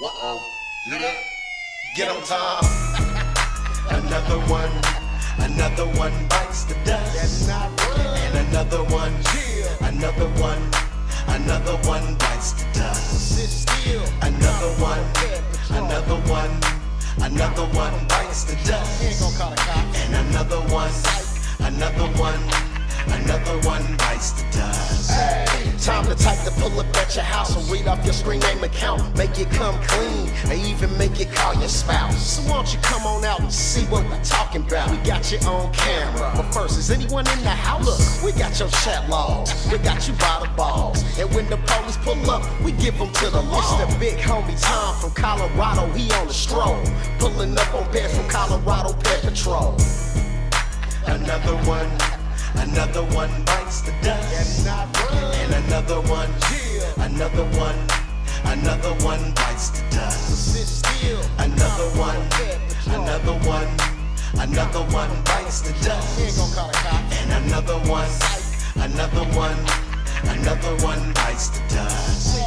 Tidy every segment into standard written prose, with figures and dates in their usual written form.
Uh-oh. Hear that? Get 'em, Tom. Another one bites the dust. And another one bites the dust. Another one bites the dust. And another one bites the dust. Time to type to pull up at your house and read off your screen name account. Make it come clean, and even make it call your spouse. So won't you come on out and see what we're talking about? We got you on camera, but first, is anyone in the house? Look, we got your chat logs, we got you by the balls. And when the police pull up, we give them to the law. It's the big homie Tom from Colorado, he on the stroll. Pulling up on pairs from Colorado Pet Patrol. Another one bites the dust. And another one bites the dust. Another one bites the dust. And another one bites the dust.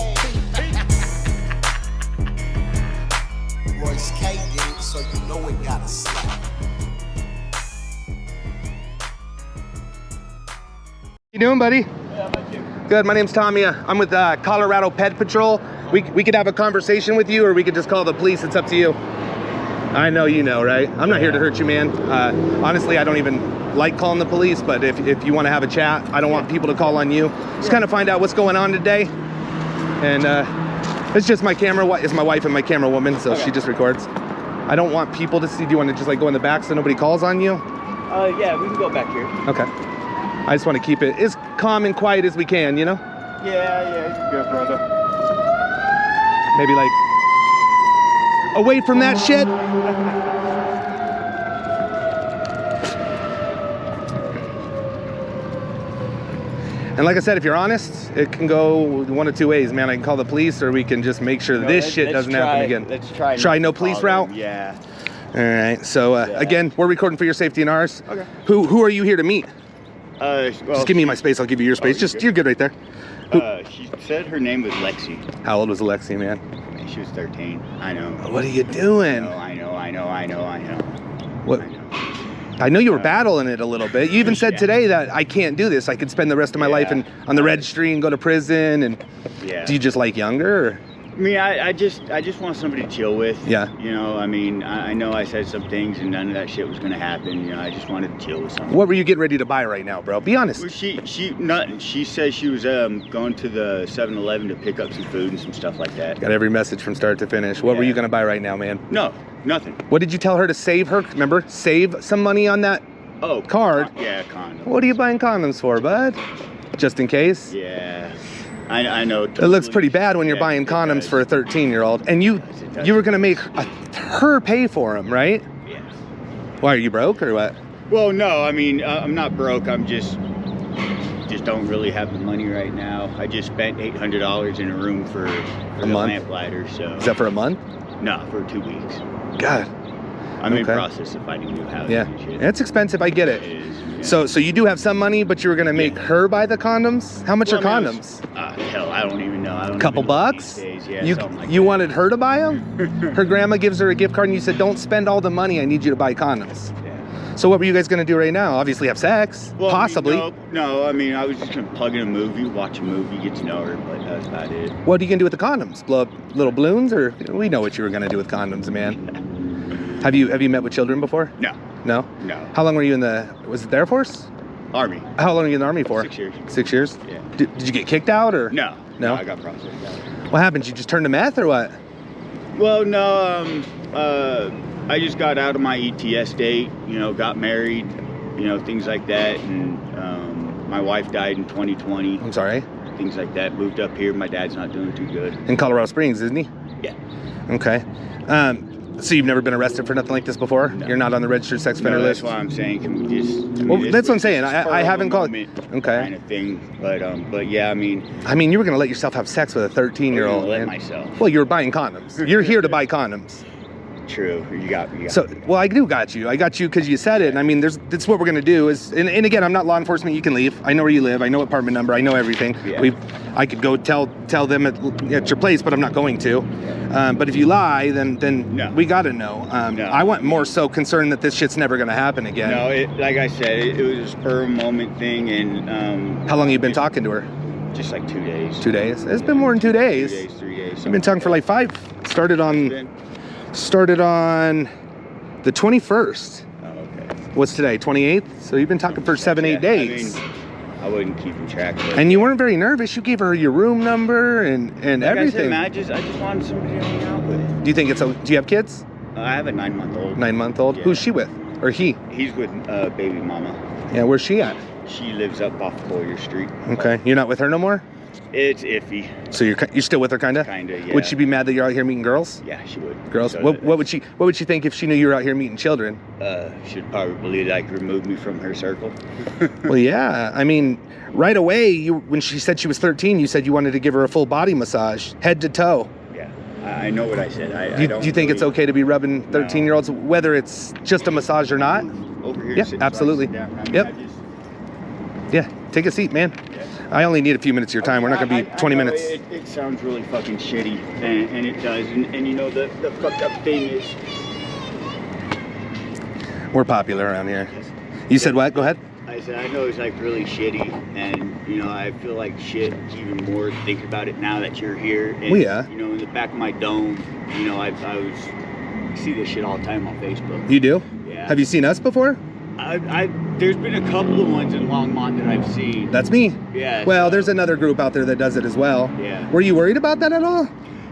Royce K did it, so you know it gotta slap. You doing, buddy? Yeah, thank you. Good. My name's Tommy. I'm with Colorado Pet Patrol. We could have a conversation with you, or we could just call the police. It's up to you. I know you know, right? I'm not here to hurt you, man. Honestly, I don't even like calling the police, but if you want to have a chat, I don't want people to call on you. Just kind of find out what's going on today. And it's just my camera. It's my wife and my camera woman, so she just records. I don't want people to see. Do you want to just like go in the back so nobody calls on you? Yeah, we can go back here. Okay. I just want to keep it as calm and quiet as we can, you know? Yeah, good, brother. Maybe like away from that shit. And like I said, if you're honest, it can go one of two ways, man. I can call the police, or we can just make sure this shit doesn't happen again. Let's try no police route. Yeah. All right. So again, we're recording for your safety and ours. Okay. Who are you here to meet? Well, just give me my space. I'll give you your space. You're good right there. She said her name was Lexi. How old was Alexi, man? She was 13. I know. What are you doing? I know. What? I know you were battling it a little bit. You even said today that I can't do this. I could spend the rest of my life on the registry and go to prison. And do you just like younger? Or? I mean, I just want somebody to chill with. Yeah. You know, I mean, I know I said some things and none of that shit was gonna happen. You know, I just wanted to chill with somebody. What were you getting ready to buy right now, bro? Be honest. Well, nothing. She said she was going to the 7-Eleven to pick up some food and some stuff like that. Got every message from start to finish. What were you gonna buy right now, man? No, nothing. What did you tell her to save her? Remember, save some money on that card. Condoms. What are you buying condoms for, bud? Just in case? Yeah. I know. It looks pretty bad when you're buying condoms for a 13-year-old, and you were gonna make her pay for them, right? Yeah. Why, are you broke or what? Well, no. I mean, I'm not broke. I'm just don't really have the money right now. I just spent $800 in a room for the lamp lighter. So. Is that for a month? No, for 2 weeks. God. I'm in process of finding new housing. Yeah, and shit. it's expensive. I get it. It is. Yeah. So you do have some money, but you were gonna make her buy the condoms. How much are condoms? Hell, I don't even know. I don't Couple even know bucks? these days. Yeah, you something like you that. wanted her to buy them? Her grandma gives her a gift card, and you said, "Don't spend all the money. I need you to buy condoms." Yeah. So what were you guys gonna do right now? Obviously have sex, Well, possibly. No. I mean, I was just gonna plug in a movie, watch a movie, get to know her, but that's about it. What are you gonna do with the condoms? Blow up little balloons, or we know what you were gonna do with condoms, man. Have you met with children before? No. No? No. How long were you in was it the Air Force? Army. How long were you in the Army for? 6 years. 6 years? Yeah. Did you get kicked out or? No. No? I got processed out. What happened? You just turned to meth or what? Well, no. I just got out of my ETS date. You know, got married. You know, things like that, and my wife died in 2020. I'm sorry? Things like that. Moved up here. My dad's not doing too good. In Colorado Springs, isn't he? Yeah. Okay. So you've never been arrested for nothing like this before? No. You're not on the registered sex offender list? That's why I'm saying, can we just... Well, that's what I'm saying. I haven't called... Okay. Kind of thing. But yeah, I mean... you were going to let yourself have sex with a 13-year-old, let man. myself. Well, you were buying condoms. You're here to buy condoms. True. You got So, well, I do got you. I got you because you said it. And I mean, that's what we're gonna do. Is and again, I'm not law enforcement. You can leave. I know where you live. I know apartment number. I know everything. Yeah. I could go tell them at your place, but I'm not going to. But if you lie, then No. we gotta know. No. I want more so concerned that this shit's never gonna happen again. No, like I said, it was a spur of the moment thing, and How long have you been talking to her? just like 2 days. 2 days. It's been more than 2 days. 2 days, 3 days. I've been talking for like 5. Started on the 21st. Oh, okay. What's today? 28th. So you've been talking for 7-8 days. I mean, I wasn't keeping track of it. And you weren't very nervous. You gave her your room number and like everything. I said, man, I just wanted somebody to hang out with. Do you think it's? Do you have kids? I have a 9-month-old. 9-month-old. Yeah. Who's she with? Or he? He's with baby mama. Yeah. Where's she at? She lives up off Collier Street. Okay. You're not with her no more. It's iffy. So you're still with her, kinda? Kinda, yeah. Would she be mad that you're out here meeting girls? Yeah, she would. Girls. So What would she think if she knew you were out here meeting children? She'd probably like remove me from her circle. Well, yeah. I mean, right away, when she said she was 13, you said you wanted to give her a full body massage, head to toe. Yeah, I know what I said. Do you think it's okay to be rubbing 13-year-olds, whether it's just a massage or not? Over here. Yeah, sit absolutely. down. I mean, Yep. I just- Yeah, take a seat, man. I only need a few minutes of your time. We're not going to be 20 I know minutes. It sounds really fucking shitty, and it does. And you know, the fucked up thing is, We're popular around here. You said what? Go ahead. I said, I know it's like really shitty, and you know, I feel like shit even more thinking about it now that you're here. And, Well, yeah. You know, in the back of my dome, you know, I see this shit all the time on Facebook. You do? Yeah. Have you seen us before? There's been a couple of ones in Longmont that I've seen. That's me. Yeah. Well, so- there's another group out there that does it as well. Yeah. Were you worried about that at all?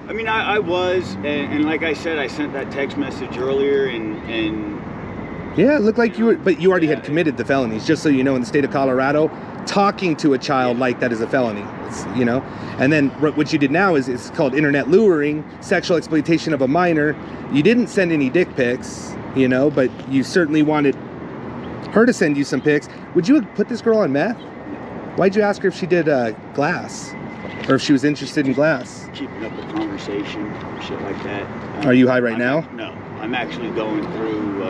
I mean, I was, and like I said, I sent that text message earlier, and Yeah, it looked like you were, but you already had committed the felonies. Just so you know, in the state of Colorado, talking to a child like that is a felony. It's, you know, and then what you did now is it's called internet luring, sexual exploitation of a minor. You didn't send any dick pics, you know, but you certainly wanted her to send you some pics. Would you have put this girl on meth? Why'd you ask her if she did glass, or if she was interested in glass? keeping up the conversation, shit like that. Are you high right now? No, I'm actually going through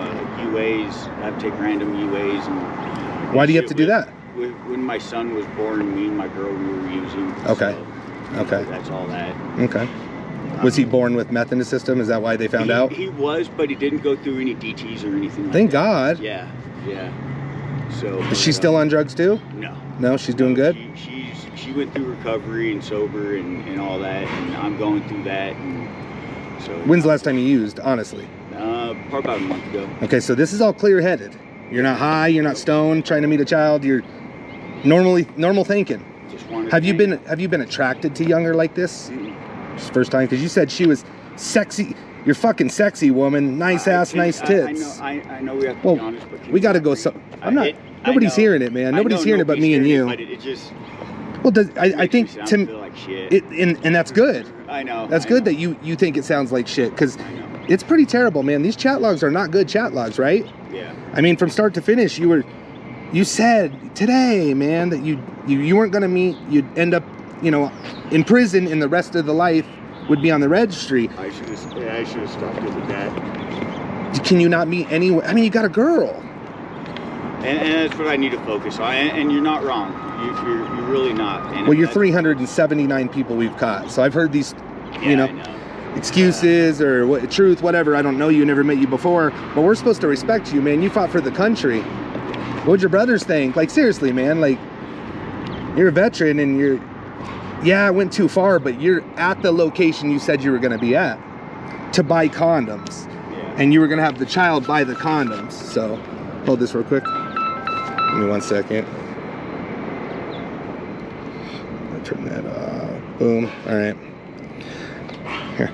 UAs. I have to take random UAs. And Why do you have to do that? When my son was born, me and my girl we were using. Okay. So, Okay. That's all that. Okay. Was he born with meth in his system? Is that why they found out? He was, but he didn't go through any DTs or anything like Thank that. God. Yeah. So. Is she still on drugs too? No. No, she's doing good? She went through recovery and sober and all that, and I'm going through that. And so. When's the last time you used, honestly? Probably about a month ago. Okay, so this is all clear-headed. You're not high, you're not stoned, trying to meet a child. You're normal thinking. Just wanted. Have to you hang been attracted to younger like this? Mm-mm. It's the first time, because you said she was sexy. You're fucking sexy, woman. Nice ass, nice tits. I know we have to Well, be honest, but we got to go. So I'm not. Nobody's hearing it, man. Nobody's hearing it but me and you. But it just. Well, I think makes me Tim. feel like shit. And that's good. I know. That's I good know. that you think it sounds like shit, because I know. it's pretty terrible, man. These chat logs are not good chat logs, right? Yeah. I mean, from start to finish, you said today, man, that you weren't gonna meet. You'd end up, in prison, and the rest of the life would be on the registry. I should have stopped it with that. Can you not meet anyone? I mean, you got a girl. And that's what I need to focus on. And you're not wrong. You're really not. And Well, you're that's- 379 people we've caught. So I've heard these, Yeah, I know. excuses or truth, whatever. I don't know you, never met you before, but we're supposed to respect you, man. You fought for the country. What would your brothers think? Like, seriously, man, like, you're a veteran and I went too far, but you're at the location you said you were going to be at to buy condoms. Yeah. And you were going to have the child buy the condoms. So hold this real quick. Give me 1 second. I'll turn that off. Boom. All right. Here,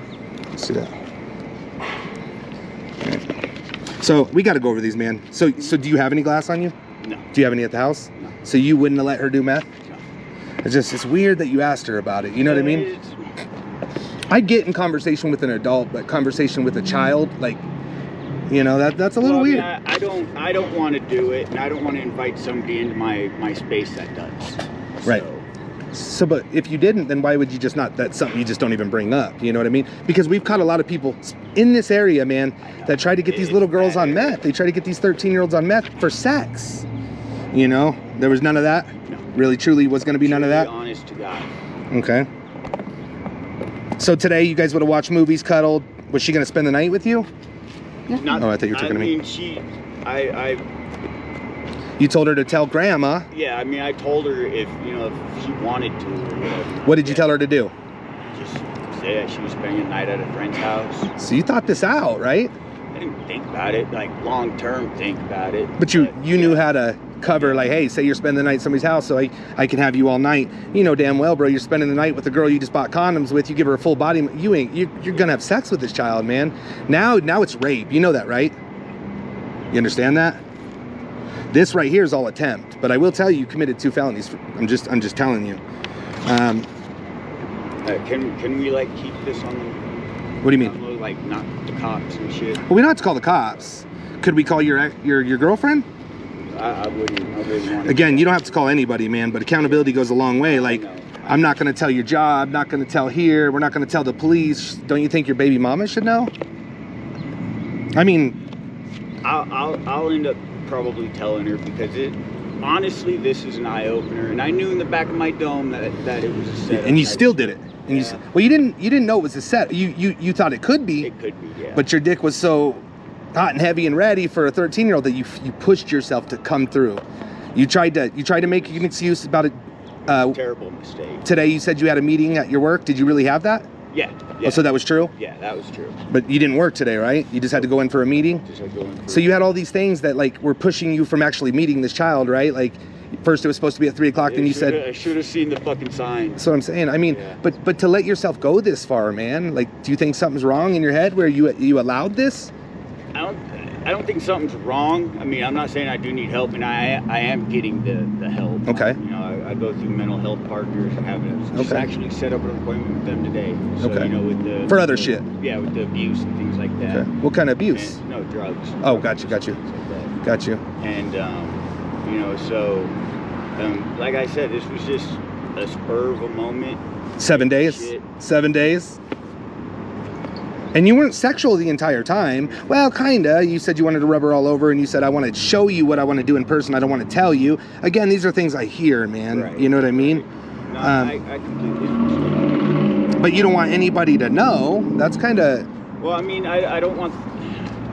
let's do that. All right. So we got to go over these, man. So do you have any glass on you? No. Do you have any at the house? No. So you wouldn't have let her do meth? No. It's weird that you asked her about it. You know what I mean? It's- I get in conversation with an adult, but conversation with a child, like, that's a little Well, weird. I mean, I don't want to do it, and I don't want to invite somebody into my space that does. Right. So, but if you didn't, then why would you just not? That's something you just don't even bring up. You know what I mean? Because we've caught a lot of people in this area, man, that try to get these little girls on meth. They try to get these 13-year-olds on meth for sex. You know, there was none of that. No. Really, truly, was going to be none of that. Honest to God. Okay. So today, you guys would have watched movies, cuddled. Was she going to spend the night with you? Not, Oh, I thought you were talking to me. I mean, You told her to tell grandma. yeah, I mean, I told her if she wanted to. Or whatever. What did you tell her to do? Just say that she was spending the night at a friend's house. So you thought this out, right? I didn't think about it, like long term think about it. But you knew how to cover, like, hey, say you're spending the night at somebody's house, so I can have you all night. You know damn well, bro, you're spending the night with the girl you just bought condoms with. You give her a full body. You're gonna have sex with this child, man. Now it's rape. You know that, right? You understand that? This right here is all attempt, but I will tell you, you committed 2 felonies. I'm just telling you. Can we like keep this on the? What do you mean? On the, like not the cops and shit. Well, we don't have to call the cops. Could we call your girlfriend? I wouldn't want to. Again, you don't have to call anybody, man, but accountability goes a long way. Like, know. I'm not going to tell your job, not going to tell here, we're not going to tell the police. Don't you think your baby mama should know? I mean, I'll end up probably telling her because honestly, this is an eye opener, and I knew in the back of my dome that it was a setup. and you still did it. And Yeah. you didn't know it was a set. You thought it could be. It could be, yeah. But your dick was so hot and heavy and ready for a 13-year-old that you pushed yourself to come through. You tried to make an excuse about it. Terrible mistake. Today you said you had a meeting at your work. Did you really have that? Yeah. Oh, so that was true? Yeah, that was true. But you didn't work today, right? You just had to go in for a meeting? Just like going So you had all these things that like were pushing you from actually meeting this child, right? Like first it was supposed to be at 3 o'clock, then you said... I should have seen the fucking sign. That's what I'm saying. I mean, Yeah. but to let yourself go this far, man, like, do you think something's wrong in your head where you allowed this? I don't think something's wrong. I mean, I'm not saying I do need help, and I am getting the help. Okay. You know, I go through mental health partners and just Okay. actually set up an appointment with them today. So, Okay. you know, with the... For other shit? Yeah, with the abuse and things like that. Okay. What kind of abuse? And, no, drugs. Oh, got you. Things like that. Got you. And, you know, so, like I said, this was just a spur of a moment. 7 days? Shit. 7 days? And you weren't sexual the entire time. Well, kinda. You said you wanted to rub her all over, and you said, I want to show you what I want to do in person. I don't want to tell you. Again, these are things I hear, man. Right. You know what I mean? No, I completely understand. But you don't want anybody to know. That's kind of... Well, I mean, I don't want...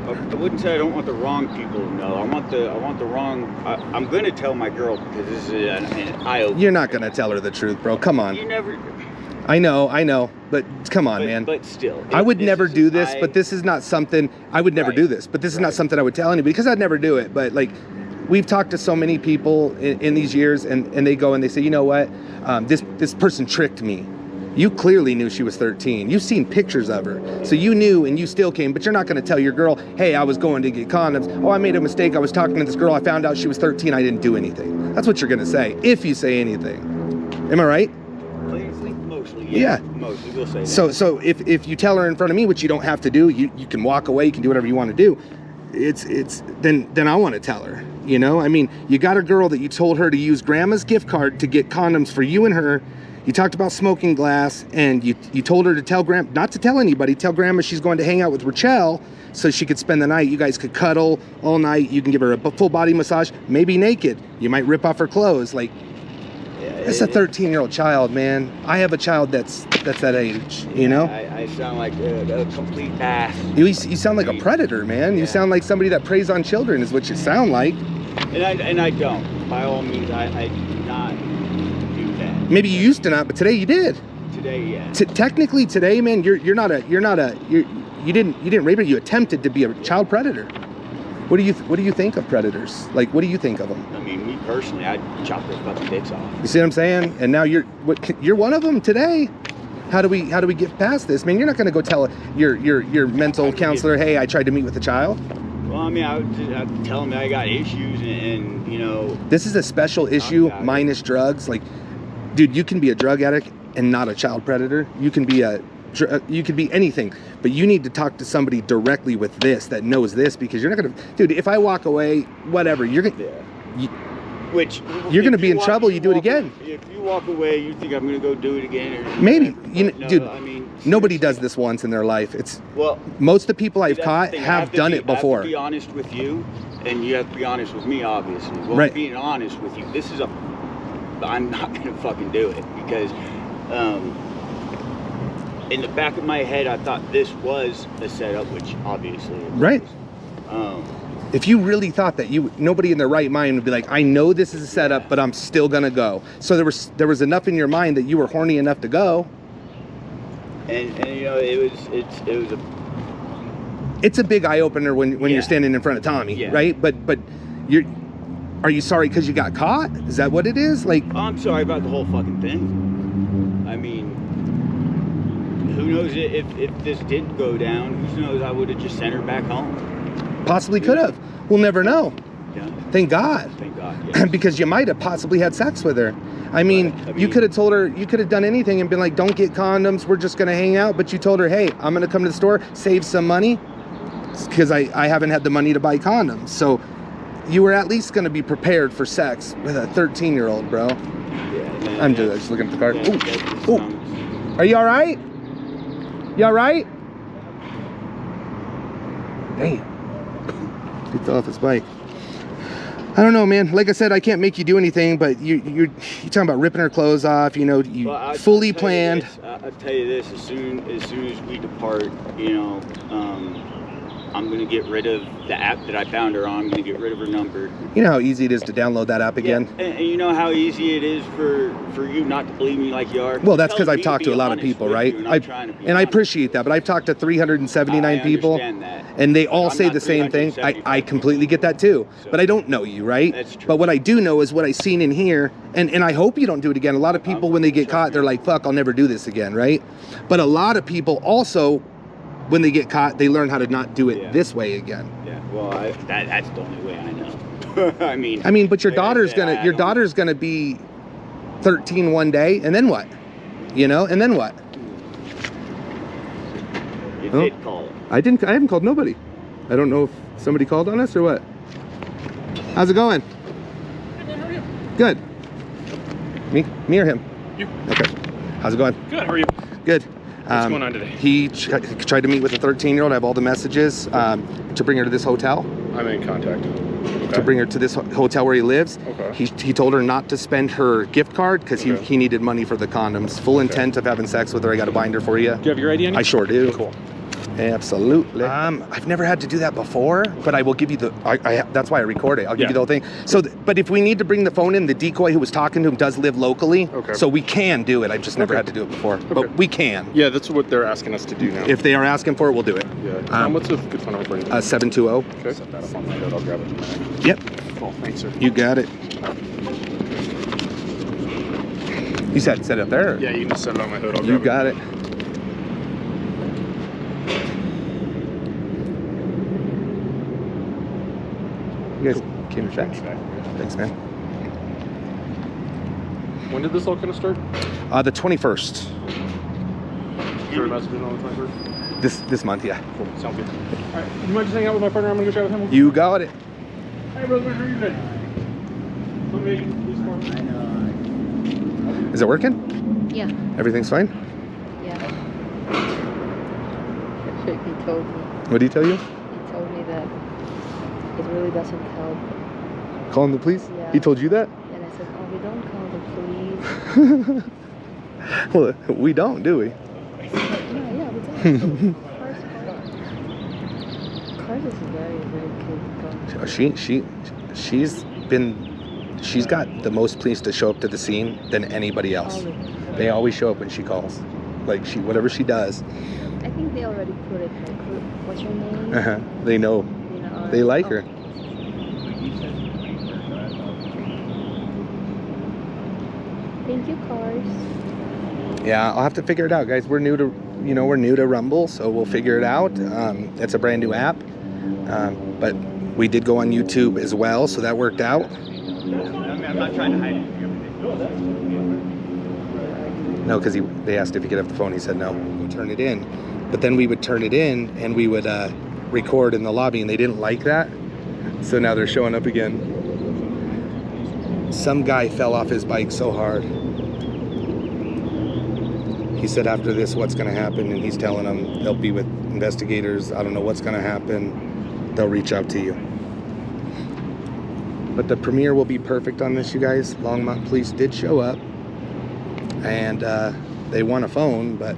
I wouldn't say I don't want the wrong people to know. I want the wrong... I'm going to tell my girl because this is an eye-opener. You're not going to tell her the truth, bro. Come on. You never... I know. But come on, man. But still. I would this never is do an this, but this is not something... I would never Right. do this, but this is not Right. something I would tell anybody because I'd never do it. But, like, we've talked to so many people in these years, and they go and they say, you know what? This person tricked me. You clearly knew she was 13. You've seen pictures of her. So you knew and you still came, but you're not going to tell your girl, hey, I was going to get condoms. Oh, I made a mistake. I was talking to this girl. I found out she was 13. I didn't do anything. That's what you're going to say, if you say anything. Am I right? Mostly, Yeah. Mostly, we'll say that. So if you tell her in front of me, which you don't have to do, you can walk away, you can do whatever you want to do. Then I want to tell her. You know, I mean, you got a girl that you told her to use grandma's gift card to get condoms for you and her. You talked about smoking glass, and you told her to tell grandma, not to tell anybody, tell grandma she's going to hang out with Rachel so she could spend the night. You guys could cuddle all night. You can give her a full body massage, maybe naked. You might rip off her clothes. Like, it's a 13-year-old child, man. I have a child that's that age, you know? I sound like a complete ass. You sound like a predator, man. You Yeah. sound like somebody that preys on children is what you sound like. And I don't. By all means, I do not do that. Maybe you used to not, but today you did. Today, yeah. Technically today, man, you didn't rape her. You attempted to be a child predator. What do you think of predators? Like, what do you think of them? I mean, me personally, I'd chop their fucking dicks off. You see what I'm saying? And now you're one of them today. How do we get past this, man? You're not going to go tell your mental counselor, hey, I tried to meet with a child. Well, I mean, I'd tell them that I got issues, and you know. This is a special issue about it. minus drugs. Like, dude, you can be a drug addict and not a child predator. You can be anything, but you need to talk to somebody directly with this that knows this, because you're not gonna, dude. If I walk away, whatever, you're gonna. Yeah. Which You're gonna if be in trouble, you do it walk- again. If you walk away, you think I'm gonna go do it again, or Maybe. no, Dude, I mean, nobody seriously. does this once in their life. It's Well, most of the people I've that's the caught thing, I have to done be- it before. I have to be honest with you, and you have to be honest with me, obviously. Well, Right. being honest with you, this is I'm not gonna fucking do it because, in the back of my head, I thought this was a setup, which obviously it was. Right. Um, If you really thought that, nobody in their right mind would be like, I know this is a setup, but I'm still gonna go. So there was enough in your mind that you were horny enough to go. and you know, it was a It's a big eye opener when Yeah. you're standing in front of Tommy, Yeah. right? But are you sorry because you got caught? Is that what it is? Like, I'm sorry about the whole fucking thing. I mean, who knows if this did go down? Who knows? I would have just sent her back home. possibly could have. We'll never know. Yeah. Thank God. Thank God. Yes. Because you might have possibly had sex with her. I mean, Right. you could have told her, you could have done anything and been like, don't get condoms, we're just gonna hang out. But you told her, hey, I'm gonna come to the store, save some money, because I haven't had the money to buy condoms. So you were at least gonna be prepared for sex with a 13-year-old, bro. Yeah, I'm just looking at the card. That's just Ooh. some- Are you all right? You all right? Damn. He fell off his bike. I don't know, man. Like I said, I can't make you do anything, but you're talking about ripping her clothes off. You know, you Well, fully planned. I'll tell you this: as soon as we depart, you know, I'm gonna get rid of the app that I found her on. I'm gonna get rid of her number. You know how easy it is to download that app again? Yeah, and you know how easy it is for you not to believe me like you are. Well, that's because Telling I've me talked to a be lot of honest people, with right? you, and I'm trying to be And I honest. appreciate that, but I've talked to 379 I people, understand that. and they all I'm say not the same thing. I 375 completely get that too, So- but I don't know you, right? That's true. But what I do know is what I seen in here, and I hope you don't do it again. A lot of people, when they get caught, they're like, fuck, I'll never do this again, right? But a lot of people also, when they get caught, they learn how to not do it Yeah. this way again. Yeah, well, that's the only way I know. I mean, But your like I daughter's said, gonna I your don't- daughter's gonna be 13 one day, and then what? You know, and then what? You Oh. did call it. I haven't called nobody. I don't know if somebody called on us or what. How's it going? Good. Me or him? You. Okay. How's it going? Good, how are you? Good. What's going on today? He tried to meet with a 13-year-old. I have all the messages to bring her to this hotel. I'm in contact. To bring her to this hotel where he lives. Okay. He told her not to spend her gift card because Okay. he needed money for the condoms. Full intent of having sex with her. I got a binder for you. Do you have your ID on you? I sure do. Cool. Absolutely. I've never had to do that before, but I will give you the. That's why I record it. I'll give Yeah. you the whole thing. So, but if we need to bring the phone in, the decoy who was talking to him does live locally. Okay. So we can do it. I've just never Okay. had to do it before, Okay. but we can. Yeah, that's what they're asking us to do now. If they are asking for it, we'll do it. Yeah. What's a good phone number for you? 720. Okay. Set that up on my note. I'll grab it in a minute. Yep. Cool. Thanks, sir. You got it. You said set it up there. Yeah, you can just set it on my hood. I'll You grab got it. You guys came to check. Thanks, man. When did this all kind of start? The 21st. Sure, messaging on the 21st? This month, yeah. Cool. Sounds good. All right. You might just hang out with my partner. I'm going to go chat with him. You got it. Hey, brother. How are you today? Is it working? Yeah, Everything's fine? yeah. He told me. What did he tell you? He told me that it really doesn't help. Calling the police? Yeah. He told you that? And I said, oh, we don't call the police. Well, we don't, do we? Yeah, we don't. Cars is very, very capable. She's got the most police to show up to the scene than anybody else. They always show up when she calls. Like whatever she does, I think they already put it. What's your name? they know. You know, They like her. Thank you, cars. Yeah, I'll have to figure it out, guys. We're new to Rumble, so we'll figure it out. It's a brand new app, but we did go on YouTube as well, so that worked out. I'm not trying to hide it. No, because they asked if he could have the phone. He said no. We'll turn it in, but then we would turn it in and we would record in the lobby, and they didn't like that, so now they're showing up again. some guy fell off his bike so hard. He said after this, what's going to happen? And he's telling them they'll be with investigators. I don't know what's going to happen. They'll reach out to you. But the premiere will be perfect on this, you guys. Longmont Police did show up. And they want a phone, but...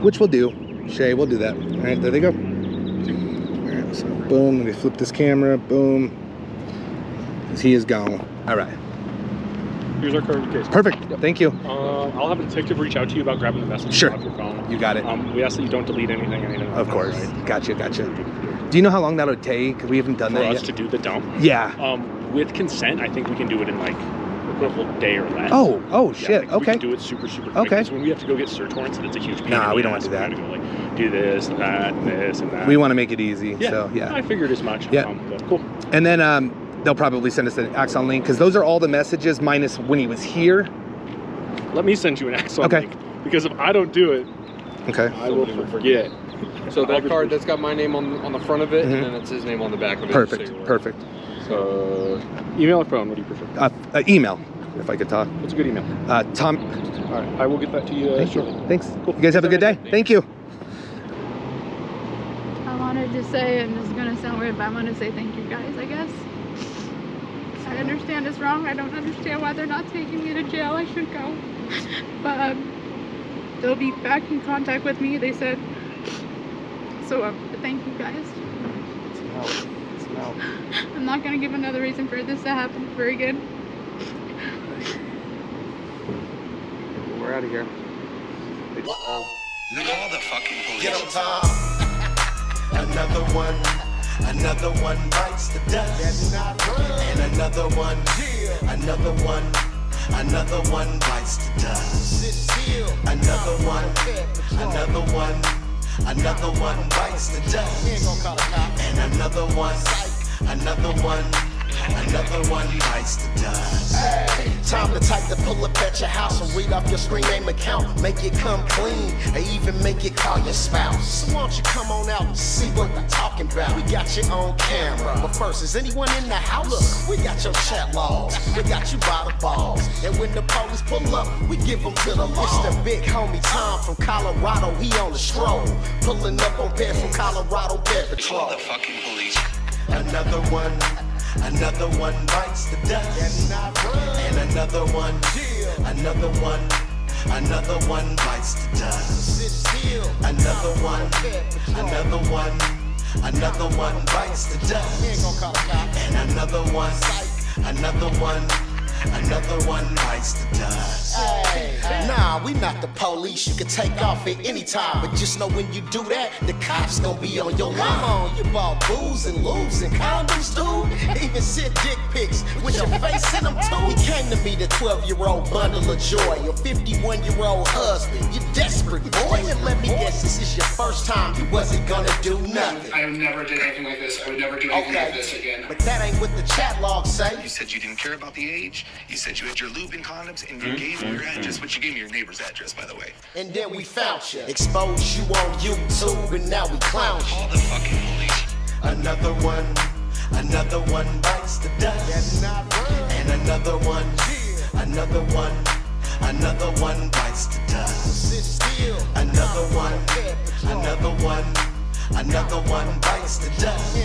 which we'll do. Shay, we'll do that. All right, there they go. All right, so boom, let me flip this camera. Boom. He is gone. All right. Here's our current case. Perfect. Thank you. I'll have a detective reach out to you about grabbing the message Sure. off your phone. You got it. We ask that you don't delete anything like Of that, course. right? Gotcha. Do you know how long that would take? We haven't done For that us yet. to do the dump. Yeah. With consent, I think we can do it in like a couple day or less. Oh Yeah, shit. like, we Okay. can do it super quick. Okay. Because when we have to go get search warrants, and it's a huge pain. Nah, in we the don't ass. wanna do that. We gotta go like do this and that and this and that. We want to make it easy. Yeah. So yeah. I figured as much. Yeah. But cool. And then they'll probably send us an Axon link because those are all the messages minus when he was here. Let me send you an Axon Okay. link, because if I don't do it, Okay. I will forget. So that card that's got my name on the front of it, Mhm. and then it's his name on the back of it. Perfect. So you're- Perfect. So, email or phone? What do you prefer? Email, if I could talk. What's a good email? Tom. All right, I will get that to you Thank shortly. you. Thanks. Cool. You guys have a good day. Thank you. I wanted to say, and this is gonna sound weird, but I want to say thank you guys, I guess. I understand it's wrong. I don't understand why they're not taking me to jail. I should go. But they'll be back in contact with me, they said. So thank you guys. I'm not gonna give another reason for this to happen ever again. We're out of here. Call the fucking police. Get 'em, Tom. Another one bites the dust. And another one bites the dust. Another one bites the dust. And another one bites the dust. Time to type to pull up at your house and read off your screen name account. Make it come clean, or even make it call your spouse. So why don't you come on out and see what we're talking about? We got you on camera, but first, is anyone in the house? Look, we got your chat logs, we got you by the balls. And when the police pull up, we give them to the law. It's the big homie Tom from Colorado, he on the stroll. Pulling up on Pet from Colorado Pet Patrol. Call the fucking police. Another one bites the dust. And another one bites the dust. Another one bites the dust. And another one bites the dust. Nah, we not the police. You can take off at any time, but just know when you do that, the cops gon' be on your line. Come on, you bought booze and lubes and condoms, dude. Even sent dick pics with your face in them too. He came to meet a 12-year-old bundle of joy, your 51-year-old husband. You desperate boy, and let me guess, this is your first time you wasn't gonna do nothing. I never did anything like this. I would never do anything like this again. But that ain't what the chat logs say. You said you didn't care about the age. You said you had your lube and condoms, and you gave me your address, but you gave me your neighbor's address, by the way. And then we found you, exposed you on YouTube, and now we clown you. Call the fucking police. Another one bites the dust. And another one bites the dust. Another one bites the dust.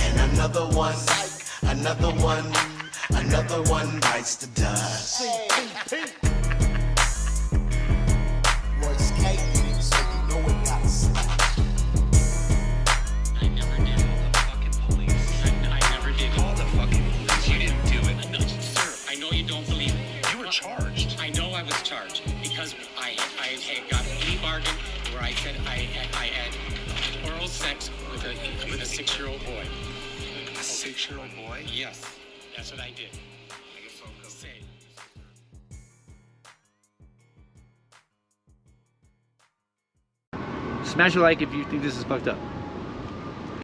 And another one bites the dust. Royce K, so you know it got slapped. I never did call the fucking police. I never did Call the fucking police. You didn't do it. No, sir, I know you don't believe me. You were charged. I know I was charged because I had got a plea bargain where I said I had oral sex with a 6-year-old boy. A 6-year-old boy? Yes, that's what I did. Say. Smash a like if you think this is fucked up.